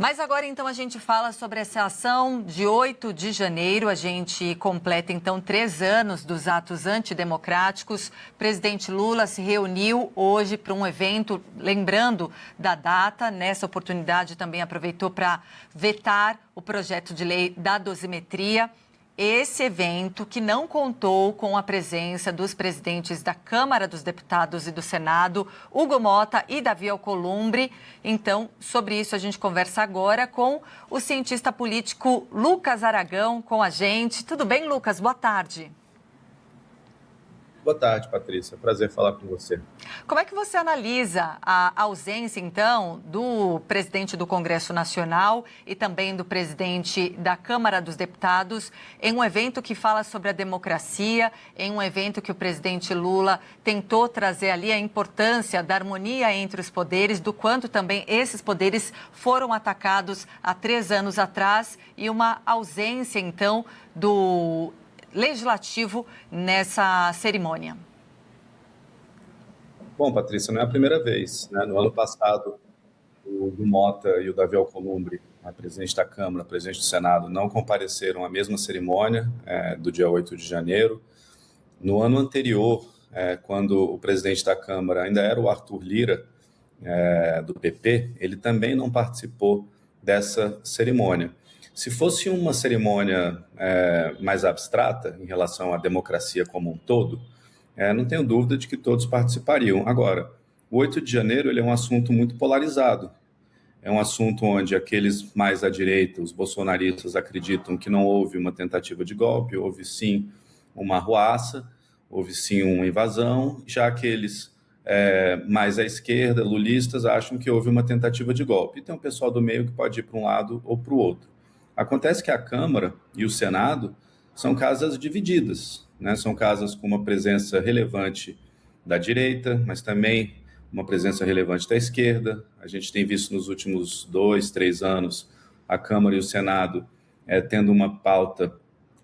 Mas agora, então, a gente fala sobre essa ação de 8 de janeiro. A gente completa, então, 3 anos dos atos antidemocráticos. O presidente Lula se reuniu hoje para um evento, lembrando da data. Nessa oportunidade, também aproveitou para vetar o projeto de lei da dosimetria. Esse evento que não contou com a presença dos presidentes da Câmara dos Deputados e do Senado, Hugo Motta e Davi Alcolumbre. Então, sobre isso a gente conversa agora com o cientista político Lucas Aragão com a gente. Tudo bem, Lucas? Boa tarde. Boa tarde, Patrícia. Prazer falar com você. Como é que você analisa a ausência, então, do presidente do Congresso Nacional e também do presidente da Câmara dos Deputados em um evento que fala sobre a democracia, em um evento que o presidente Lula tentou trazer ali a importância da harmonia entre os poderes, do quanto também esses poderes foram atacados há 3 anos atrás e uma ausência, então, do legislativo nessa cerimônia? Bom, Patrícia, não é a primeira vez, né? No ano passado, o Hugo Motta e o Davi Alcolumbre, a presidente da Câmara, presidente do Senado, não compareceram à mesma cerimônia do dia 8 de janeiro. No ano anterior, quando o presidente da Câmara ainda era o Arthur Lira, do PP, ele também não participou dessa cerimônia. Se fosse uma cerimônia mais abstrata em relação à democracia como um todo, não tenho dúvida de que todos participariam. Agora, o 8 de janeiro ele é um assunto muito polarizado. É um assunto onde aqueles mais à direita, os bolsonaristas, acreditam que não houve uma tentativa de golpe, houve sim uma arruaça, houve sim uma invasão, já aqueles mais à esquerda, lulistas, acham que houve uma tentativa de golpe. E tem um pessoal do meio que pode ir para um lado ou para o outro. Acontece que a Câmara e o Senado são casas divididas, né? São casas com uma presença relevante da direita, mas também uma presença relevante da esquerda. A gente tem visto nos últimos 2, 3 anos a Câmara e o Senado tendo uma pauta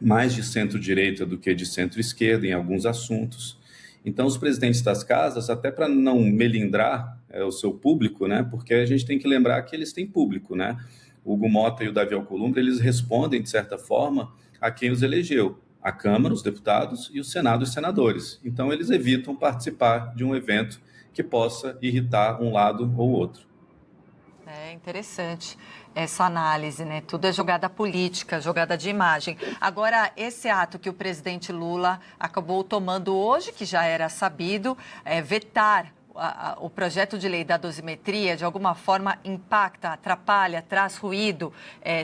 mais de centro-direita do que de centro-esquerda em alguns assuntos. Então, os presidentes das casas, até para não melindrar o seu público, né? Porque a gente tem que lembrar que eles têm público, né? O Hugo Motta e o Davi Alcolumbre, eles respondem, de certa forma, a quem os elegeu, a Câmara, os deputados, e o Senado, os senadores. Então, eles evitam participar de um evento que possa irritar um lado ou outro. É interessante essa análise, né? Tudo é jogada política, jogada de imagem. Agora, esse ato que o presidente Lula acabou tomando hoje, que já era sabido, vetar o projeto de lei da dosimetria, de alguma forma impacta, atrapalha, traz ruído,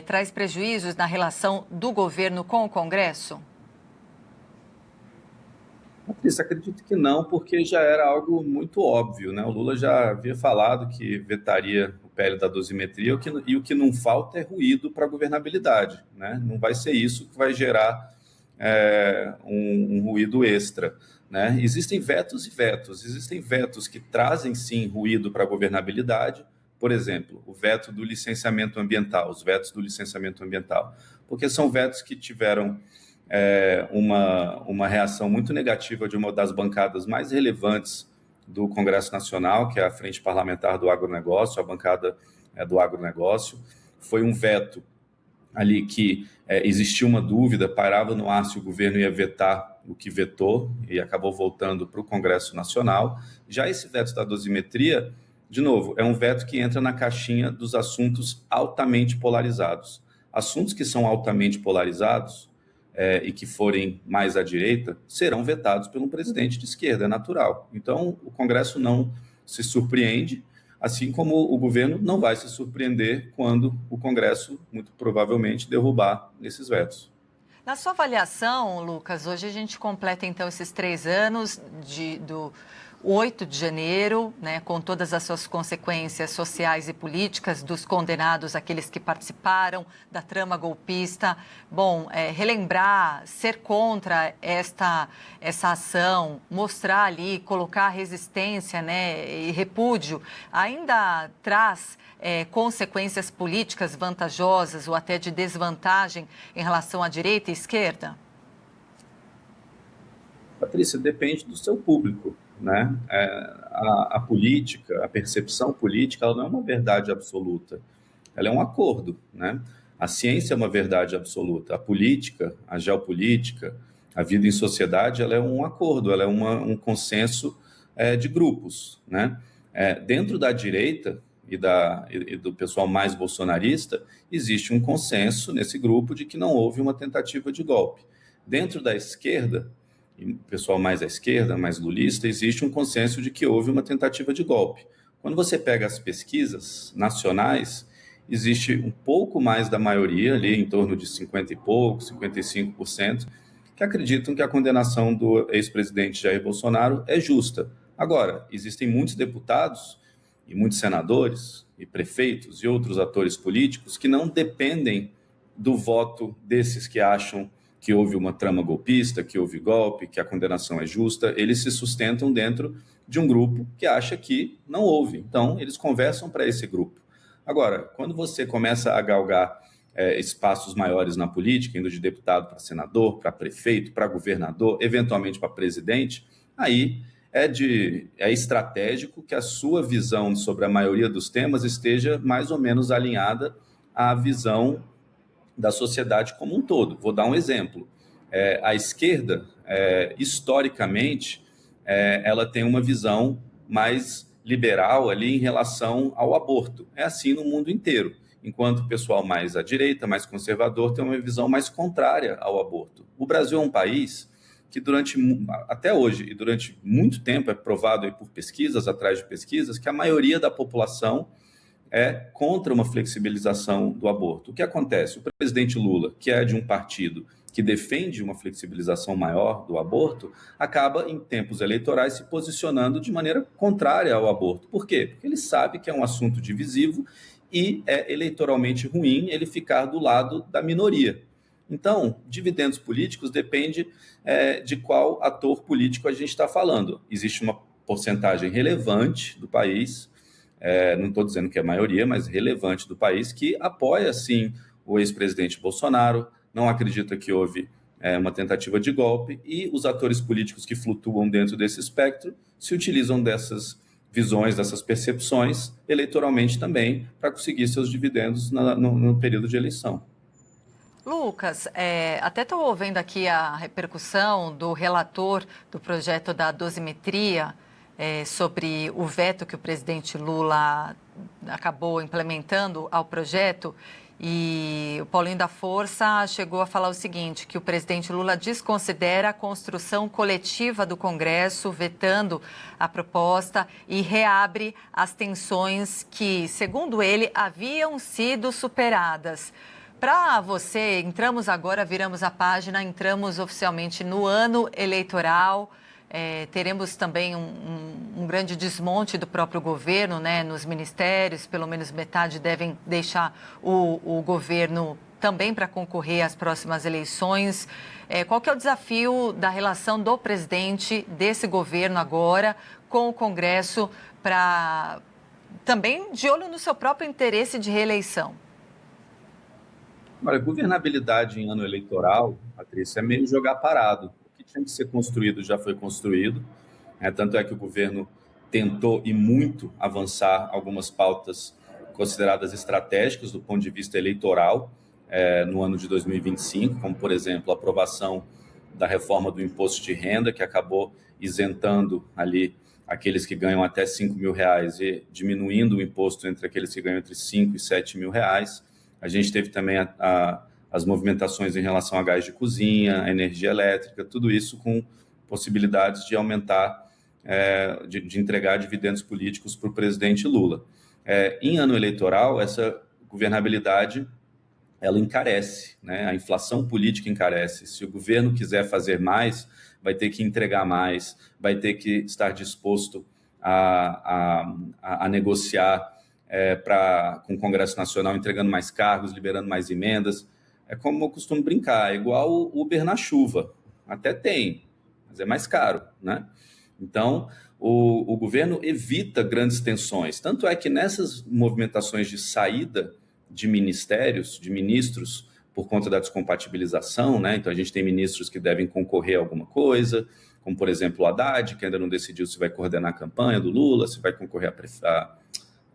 traz prejuízos na relação do governo com o Congresso? Patrícia, acredito que não, porque já era algo muito óbvio, né? O Lula já havia falado que vetaria o PL da dosimetria e o que não falta é ruído para a governabilidade, né? Não vai ser isso que vai gerar um ruído extra, né? Existem vetos e vetos. Existem vetos que trazem, sim, ruído para a governabilidade. Por exemplo, o veto do licenciamento ambiental, os vetos do licenciamento ambiental, porque são vetos que tiveram uma reação muito negativa de uma das bancadas mais relevantes do Congresso Nacional, que é a Frente Parlamentar do Agronegócio, a bancada do agronegócio. Foi um veto ali que existia uma dúvida, pairava no ar se o governo ia vetar o que vetou e acabou voltando para o Congresso Nacional. Já esse veto da dosimetria, de novo, é um veto que entra na caixinha dos assuntos altamente polarizados. Assuntos que são altamente polarizados e que forem mais à direita, serão vetados pelo presidente de esquerda, é natural. Então, o Congresso não se surpreende, assim como o governo não vai se surpreender quando o Congresso, muito provavelmente, derrubar esses vetos. Na sua avaliação, Lucas, hoje a gente completa, então, esses 3 anos do 8 de janeiro, né, com todas as suas consequências sociais e políticas, dos condenados, aqueles que participaram da trama golpista. Bom, relembrar, ser contra essa ação, mostrar ali, colocar resistência, né, e repúdio, ainda traz consequências políticas vantajosas ou até de desvantagem em relação à direita e esquerda? Patrícia, depende do seu público, né? A política, a percepção política, ela não é uma verdade absoluta. ela é um acordo, né? A ciência é uma verdade absoluta, a política, a geopolítica, a vida em sociedade, ela é um acordo, ela é um consenso de grupos, né? Dentro da direita e do pessoal mais bolsonarista, existe um consenso nesse grupo de que não houve uma tentativa de golpe. Dentro da esquerda, e o pessoal mais à esquerda, mais lulista, existe um consenso de que houve uma tentativa de golpe. Quando você pega as pesquisas nacionais, existe um pouco mais da maioria, ali em torno de 50 e pouco, 55%, que acreditam que a condenação do ex-presidente Jair Bolsonaro é justa. Agora, existem muitos deputados e muitos senadores e prefeitos e outros atores políticos que não dependem do voto desses que acham que houve uma trama golpista, que houve golpe, que a condenação é justa. Eles se sustentam dentro de um grupo que acha que não houve. Então, eles conversam para esse grupo. Agora, quando você começa a galgar espaços maiores na política, indo de deputado para senador, para prefeito, para governador, eventualmente para presidente, aí é estratégico que a sua visão sobre a maioria dos temas esteja mais ou menos alinhada à visão da sociedade como um todo. Vou dar um exemplo. A esquerda, historicamente, ela tem uma visão mais liberal ali em relação ao aborto. É assim no mundo inteiro. Enquanto o pessoal mais à direita, mais conservador, tem uma visão mais contrária ao aborto. O Brasil é um país que até hoje e durante muito tempo é provado aí por pesquisas, atrás de pesquisas, que a maioria da população é contra uma flexibilização do aborto. O que acontece? O presidente Lula, que é de um partido que defende uma flexibilização maior do aborto, acaba, em tempos eleitorais, se posicionando de maneira contrária ao aborto. Por quê? Porque ele sabe que é um assunto divisivo e é eleitoralmente ruim ele ficar do lado da minoria. Então, dividendos políticos depende de qual ator político a gente está falando. Existe uma porcentagem relevante do país, não estou dizendo que é a maioria, mas relevante do país, que apoia, sim, o ex-presidente Bolsonaro, não acredita que houve uma tentativa de golpe, e os atores políticos que flutuam dentro desse espectro se utilizam dessas visões, dessas percepções, eleitoralmente também, para conseguir seus dividendos no período de eleição. Lucas, até estou vendo aqui a repercussão do relator do projeto da dosimetria sobre o veto que o presidente Lula acabou implementando ao projeto. E o Paulinho da Força chegou a falar o seguinte, que o presidente Lula desconsidera a construção coletiva do Congresso, vetando a proposta e reabre as tensões que, segundo ele, haviam sido superadas. Para você, viramos a página, entramos oficialmente no ano eleitoral. Teremos também um grande desmonte do próprio governo, né, nos ministérios, pelo menos metade devem deixar o governo também para concorrer às próximas eleições. Qual que é o desafio da relação do presidente desse governo agora com o Congresso, também de olho no seu próprio interesse de reeleição? Olha, governabilidade em ano eleitoral, Patrícia, é meio jogar parado. O que tinha que ser construído já foi construído. Tanto é que o governo tentou e muito avançar algumas pautas consideradas estratégicas do ponto de vista eleitoral no ano de 2025, como, por exemplo, a aprovação da reforma do imposto de renda, que acabou isentando ali aqueles que ganham até R$5 mil e diminuindo o imposto entre aqueles que ganham entre R$5 e R$7 mil. A gente teve também as movimentações em relação a gás de cozinha, a energia elétrica, tudo isso com possibilidades de aumentar, de entregar dividendos políticos para o presidente Lula. Em ano eleitoral, essa governabilidade ela encarece, né? A inflação política encarece. Se o governo quiser fazer mais, vai ter que entregar mais, vai ter que estar disposto a negociar com o Congresso Nacional, entregando mais cargos, liberando mais emendas. É como eu costumo brincar, é igual o Uber na chuva. Até tem, mas é mais caro, né? Então, o governo evita grandes tensões. Tanto é que nessas movimentações de saída de ministérios, de ministros, por conta da descompatibilização, né? Então, a gente tem ministros que devem concorrer a alguma coisa, como, por exemplo, o Haddad, que ainda não decidiu se vai coordenar a campanha do Lula, se vai concorrer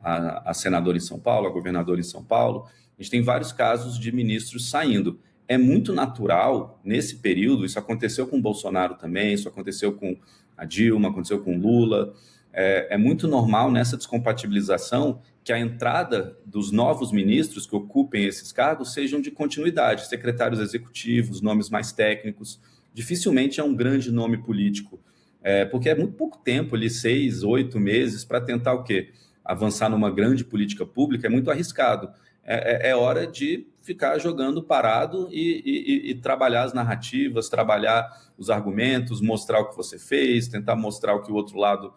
a senadora em São Paulo, a governadora em São Paulo. A gente tem vários casos de ministros saindo. É muito natural, nesse período, isso aconteceu com o Bolsonaro também, isso aconteceu com a Dilma, aconteceu com o Lula. É muito normal nessa descompatibilização que a entrada dos novos ministros que ocupem esses cargos sejam de continuidade, secretários executivos, nomes mais técnicos. Dificilmente é um grande nome político, porque é muito pouco tempo, ali, 6, 8 meses, para tentar o quê? Avançar numa grande política pública é muito arriscado. É hora de ficar jogando parado e trabalhar as narrativas, trabalhar os argumentos, mostrar o que você fez, tentar mostrar o que o outro lado,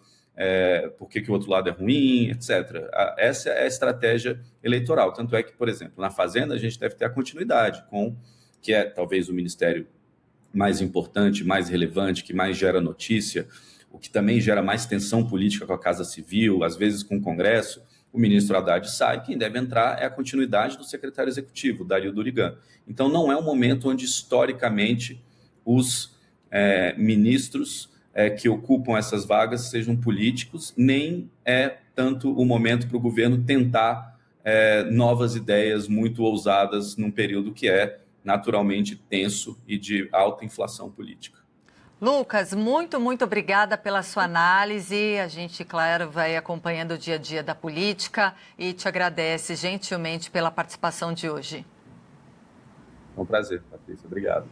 por que o outro lado é ruim, etc. Essa é a estratégia eleitoral. Tanto é que, por exemplo, na Fazenda a gente deve ter a continuidade, que é talvez o ministério mais importante, mais relevante, que mais gera notícia, o que também gera mais tensão política com a Casa Civil, às vezes com o Congresso. O ministro Haddad sai, quem deve entrar é a continuidade do secretário executivo, Dario Durigan. Então, não é um momento onde, historicamente, os ministros que ocupam essas vagas sejam políticos, nem é tanto o momento para o governo tentar novas ideias muito ousadas num período que é naturalmente tenso e de alta inflação política. Lucas, muito obrigada pela sua análise. A gente, claro, vai acompanhando o dia a dia da política e te agradece gentilmente pela participação de hoje. É um prazer, Patrícia. Obrigado.